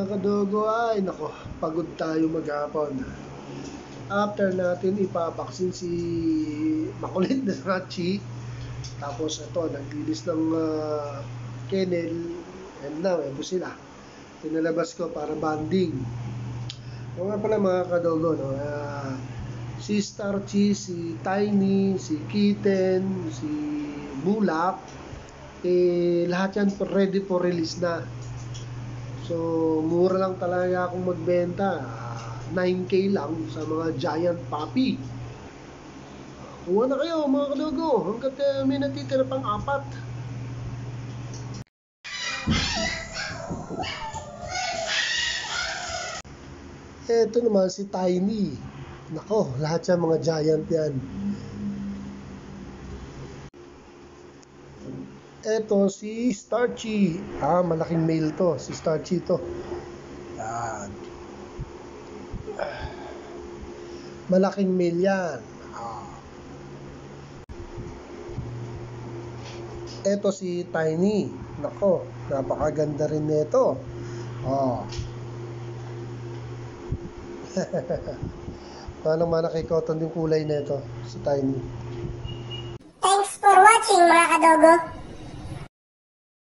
mga kadogo, ay nako, pagod tayo maghapon. After natin ipabaksin si makulit na Hachi, tapos ito, naglilis ng kennel, and now, ito sila. Tinalabas ko para banding. O nga pala mga kadogo, no? Si Starchy, si Tiny, si Kitten, si Bulak, lahat yan ready for release na. So, mura lang talaga akong magbenta. 9K lang sa mga giant puppy. Kuha na kayo mga kadogo, hanggat may natitira pang 4. Eto naman si Tiny. Nako, lahat yan mga giant yan. Eto si Starchy. Malaking male to. Si Starchy to. Yan. Malaking male yan. Eto si Tiny. Nako, napakaganda rin nito. Paano manakikoton yung kulay nito si Tiny. Thanks for watching mga kadogo.